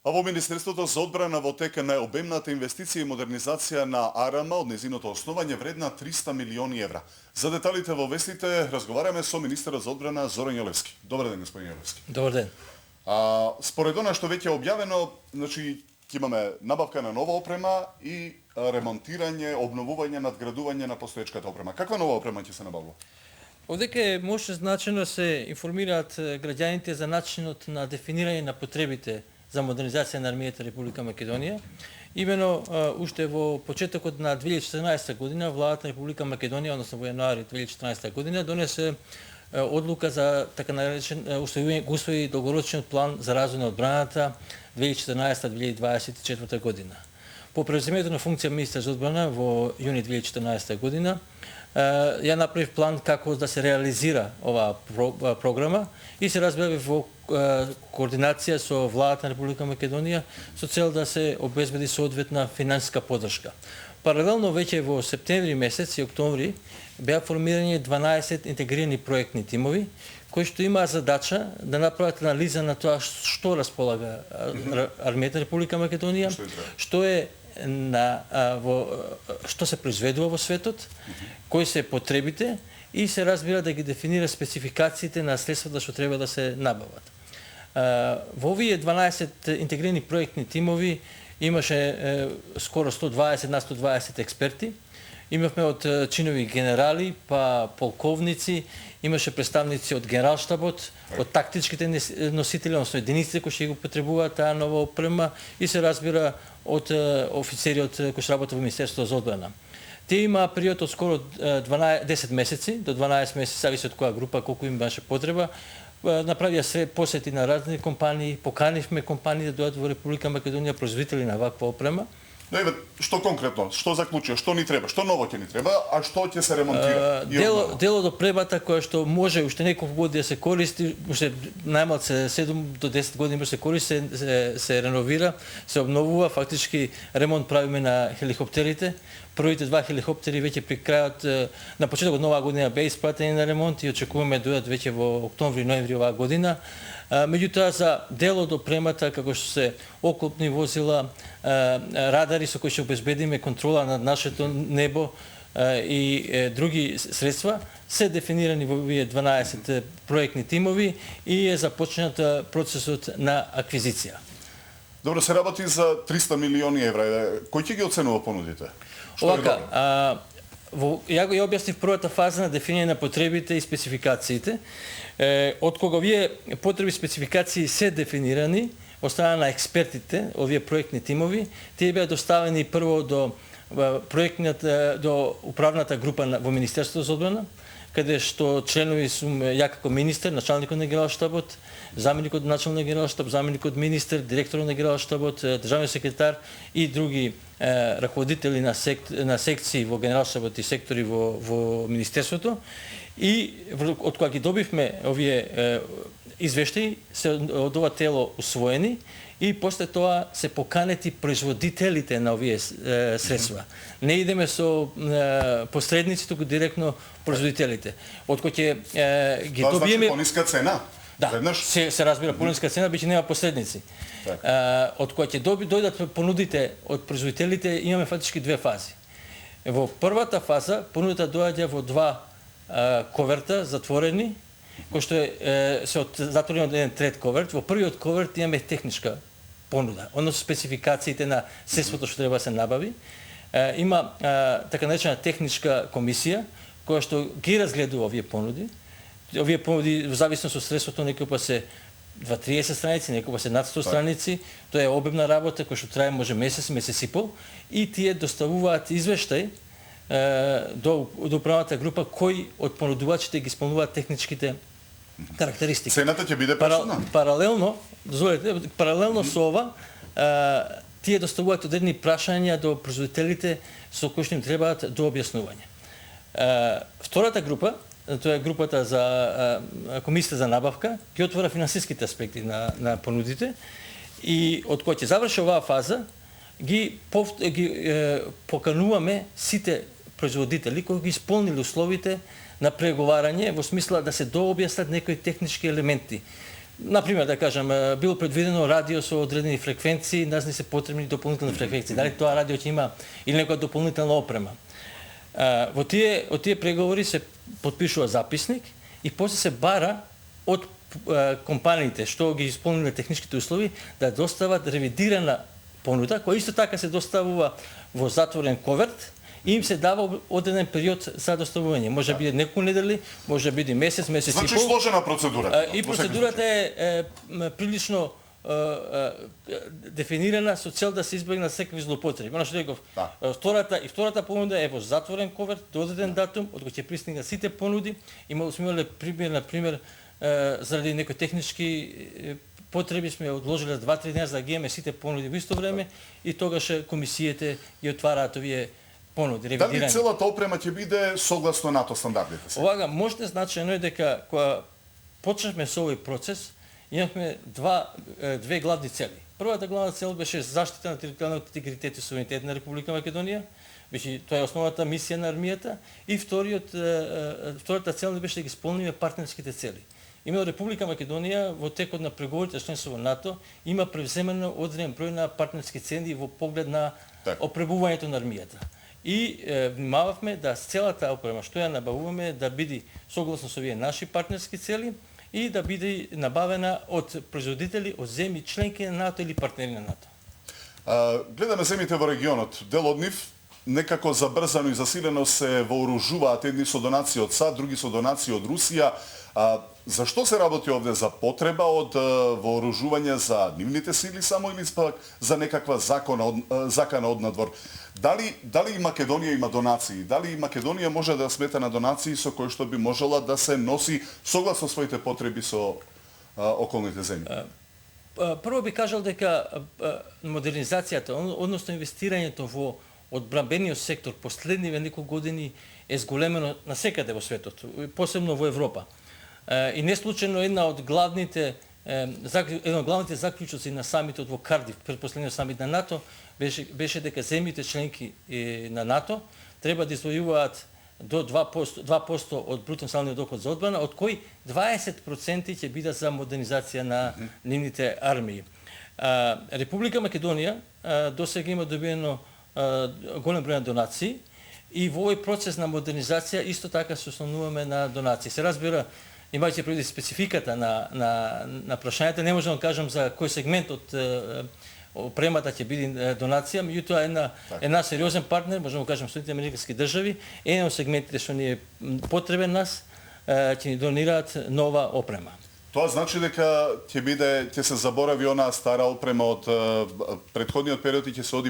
А во Министерството за одбрана во тека на обемната инвестиција и модернизација на АРМ од незиното основање вредна 300 милиони евра. За деталите во вестите разговараме со министерот за одбрана Зоран Јолевски. Добар ден, господин Јолевски. Добар ден. Според она што веќе е објавено, значи ќе имаме набавка на нова опрема и ремонтирање, обновување, надградување на постоечката опрема. Каква нова опрема ќе се набавува? Овдека е може значено се информираат граѓаните за начинот на дефинирање на потребите за модернизација на армијата Република Македонија. Имено уште во почетокот на 2014 година владата на Република Македонија, односно во јануари 2014 година, донесе одлука за така наречен усвои долгорочниот план за развој на одбраната 2014-2024 година. По преуземењето на функција министер за одбрана во јуни 2014 година, ја направив план како да се реализира оваа програма и се разбрави во координација со владата на Република Македонија со цел да се обезбеди соодветна финансиска поддршка. Паралелно веќе во септември месец и октомври беа формирани 12 интегрирани проектни тимови кои што имаа задача да направат анализа на тоа што располага армијата на Република Македонија, што се произведува во светот, кои се потребите и се разбира да ги дефинира спецификациите на средствата што треба да се набават. Во овие 12 интегрирани проектни тимови имаше скоро 120 експерти. Имавме од чинови генерали, па полковници, имаше представници од генералштабот, од тактичките носители, односно единиците кои ќе го потребуваат таа нова опрема и се разбира од офицери од кои што работат во Министерството за одбрана. Тие имаа период од скоро 10 месеци до 12 месеци, зависи од која група колку им беше потреба. Направија посети на разни компании, поканивме компании да дојдат во Република Македонија производители на ваква опрема. Што конкретно, што заклучува, што ни треба, што ново ќе ни треба, а што ќе се ремонтира? Дел од опремата која што може уште неколку години да се користи, уште најмалку 7 до 10 години може се користи, се реновира, се обновува, фактички ремонт правиме на хеликоптерите. Првите 2 хеликоптери веќе при крајот на почетокот на оваа година беа испратени на ремонт и очекуваме да дојдат веќе во октомври-ноември оваа година. Меѓутоа за дел од опремата како што се оклопни возила, радари со кои ќе обезбедиме контрола над нашето небо и други средства се дефинирани во овие 12 проектни тимови и е започнат процесот на аквизиција. Добро, се работи за 300 милиони евра. Кој ќе ги оценува понудите? Овака, ја го објаснив првата фаза на дефинирање на потребите и спецификациите. Од кога овие потреби и спецификации се дефинирани, од страна на експертите, овие проектни тимови, тие беа доставени прво до управната група во Министерството за одбрана, каде што членови сум ја како министер, началникот на генералштабот, заменикот на началник на генералштаб, заменикот министер, директорот на генералштабот, државниот секретар и други раководители на секции во генералштабот и сектори во Министерството. И од кога ги добивме овие извештаи, се од ова тело усвоени и после тоа се поканети производителите на овие средства. Не идеме со посредници, туку директно производителите. Од кога ќе ги добиеме пониска цена. Да, се разбира пониска цена, биќе нема посредници. Од кога ќе дојдат понудите од производителите, имаме фактички две фази. Во првата фаза понудата доаѓа во 2 коверта затворени, кои што се затворени од еден трет коверт. Во првиот коверт имаме техничка понуда, односно спецификациите на средството што треба да се набави. Има така наречена техничка комисија која што ги разгледува овие понуди. Овие понуди во зависност од средството некој па се 20-30 страници, некој па се над 100 страници. Тоа е обемна работа која што трае може месец и пол и тие доставуваат извештај до управната група кои од понудувачите ги исполнуваат техничките карактеристики. Цената ќе биде пресудна. Паралелно со ова, тие доставуваат одредени прашања до производителите со кои што им требаат до објаснување. Втората група, тоа е групата за комисија за набавка, ќе отвора финансиските аспекти на понудите и од која ќе заврши оваа фаза, ги покануваме сите производители кои ги исполнили условите на преговарање во смисла да се дообјаснат некои технички елементи Например, да кажам, било предвидено радио со одредени фреквенции, нас не се потребни дополнителни фреквенции. Дали тоа радио ќе има или некоја дополнителна опрема. Во тие преговори се потпишува записник и после се бара од компаниите што ги исполниле техничките услови да достават ревидирана понуда, која исто така се доставува во затворен коверт и им се дава одреден период за доставување. Може биде неколку недели, може биде месец, месец Значи и пол. сложена процедура. И процедурата е прилично дефинирана со цел да се избегнат секакви злоупотреби. Она што реков, втората понуда е во затворен коверт до одреден датум, од кој ќе пристигнат сите понуди. Сме имале пример, на пример, заради некои технички потреби сме одложиле 2-3 дена за да ги имаме сите понуди во исто време и тогаш комисиите ги отвараат овие понуди, ревидирање. Дали целата опрема ќе биде согласно НАТО стандардите? Овага можете значено е дека кога почнавме со овој процес, имавме две главни цели. Првата главна цел беше заштита на територијалниот интегритет и суверенитет на Република Македонија, беше тоа е основната мисија на армијата, и втората цел беше да ги исполниме партнерските цели. Именно Република Македонија во текот на преговорите за членство во НАТО има превземено одреден број на партнерски цели во поглед на опребувањето на армијата. И внимававме да целата опрема што ја набавуваме да биде согласно со овие наши партнерски цели и да биде набавена од производители од земји членки на НАТО или партнери на НАТО. Гледаме земјите во регионот. Дел од нив некако забрзано и засилено се вооружуваат, едни со донации од САД, други со донации од Русија. Зашто се работи овде, за потреба од вооружување за нивните сили само или пак за некаква закана од надвор? Дали Македонија има донации? Дали Македонија може да смета на донации со кои што би можела да се носи согласно своите потреби со околните земји? Прво би кажал дека модернизацијата, односно инвестирањето во одбранбениот сектор последниве неколку години е зголемено насекаде во светот, посебно во Европа. И не случајно една од главните заклучоци на самитот во Кардиф, предпоследниот самит на НАТО, беше дека земјите членки на НАТО треба да издвојуваат до 2% од брутен националниот доход за одбрана, од кои 20% ќе бидат за модернизација на нивните армии. Република Македонија досега има добиено голем број на донации и во овој процес на модернизација исто така се основнуваме на донации. Се разбира, имајќи предвид спецификата на прашањата, не можам да кажам за кој сегмент од опремата ќе биде донација, меѓутоа една сериозен партнер, можеме да кажам Соединените американски држави, еден од сегментите што ни е потребен нас, ќе ни донираат нова опрема. Тоа значи дека ќе се заборави онаа стара опрема од претходниот период и ќе се оди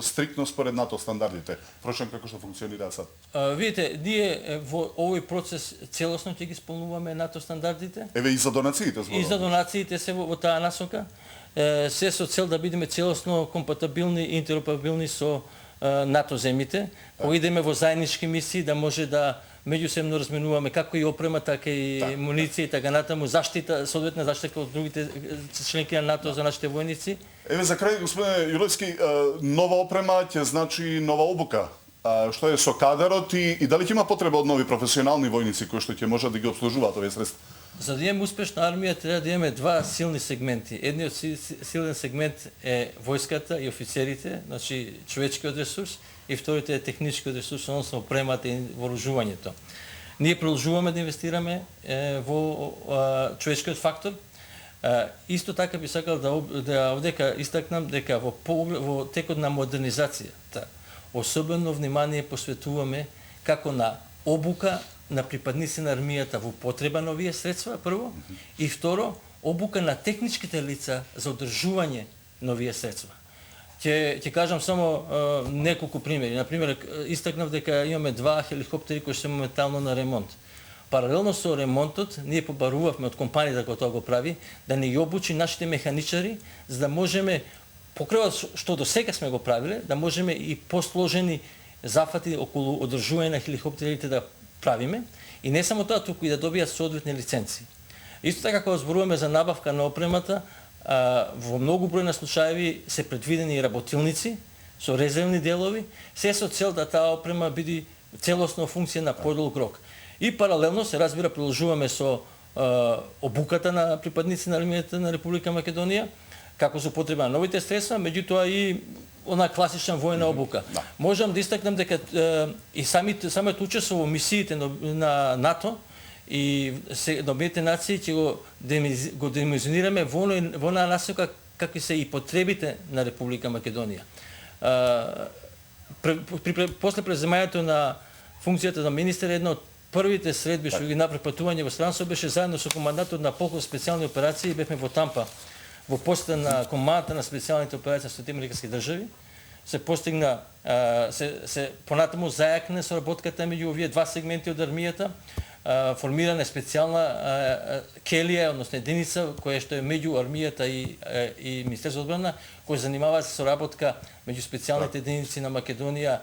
стриктно според НАТО стандардите. Впрочем, како што функционираат сад? Видите, ние во овој процес целосно ќе ги исполнуваме НАТО стандардите. Еве и за донациите зборуваме. И за донациите се во таа насока. Се со цел да бидеме целосно компатибилни и интероперабилни со НАТО земјите, кога идеме во заеднички мисии да може да меѓусебно разменуваме како и опрема, така и муниција и така натаму, соодветна заштита од другите членки на НАТО за нашите војници. Еве за крај, господине Јулевски, нова опрема ќе значи нова обука. Што е со кадарот и дали ќе има потреба од нови професионални војници кои што ќе можат да ги обслужуваат овие средства? За да имаме успешна армија треба да имаме два силни сегменти. Едниот силен сегмент е војската и офицерите, значи човечкиот ресурс, и вториот е техничкиот ресурс, односно опремата и вооружувањето. Ние продолжуваме да инвестираме во човечкиот фактор. Исто така би сакал да овдека истакнам дека во текот на модернизацијата особено внимание посветуваме како на обука на припадници на армијата во потреба на овие средства, прво, и второ, обука на техничките лица за одржување на овие средства. Ќе кажам само неколку примери. Например, истакнав дека имаме 2 хеликоптери кои се моментално на ремонт. Паралелно со ремонтот, ние побарувавме од компанијата која тоа го прави, да не ги обучи нашите механичари, за да можеме, покрај што до сега сме го правиле, да можеме и посложени зафати околу одржување на хеликоптерите да правиме, и не само тоа, туку и да добијат соодветни лиценци. Исто така, кога зборуваме за набавка на опремата, во многу број на случаеви се предвидени и работилници со резервни делови, се со цел да таа опрема биде целосно функција на подолг рок. И паралелно се разбира продолжуваме со обуката на припадници на армијата на Република Македонија, како за употреба на новите средства, меѓутоа и она класична војна обука. Можам да истакнам дека и самото учество во мисиите на НАТО и на Обединетите нации ќе го демонизираме во она насока какви се и потребите на Република Македонија. После преземањето на функцијата на министер, една од првите средби што ги направи патување во странство беше заедно со командатот на полкот специјални операции, бевме во Тампа, во посета на командата на специјалните операции на Соединетите американски држави. Се постигна, се понатаму зајакне соработката меѓу овие два сегменти од армијата, формирана специјална келија, односно единица која што е меѓу армијата и Министерството одбрана, која занимава се соработка меѓу специјалните единици на Македонија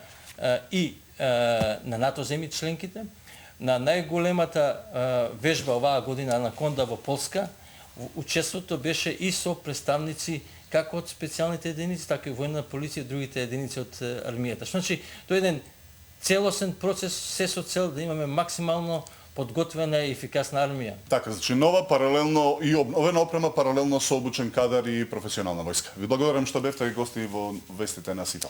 и на НАТО земји членките. На најголемата вежба оваа година Анаконда во Полска, учеството беше и со представници како од специјалните единици, така и војна полиција и другите единици од армијата. Значи, тоа е еден целосен процес, се со цел да имаме максимално подготвена и ефикасна армија. Така, значи нова паралелно и обновена опрема паралелно со обучен кадар и професионална војска. Ви благодарам што бевте гости во вестите на СИТО.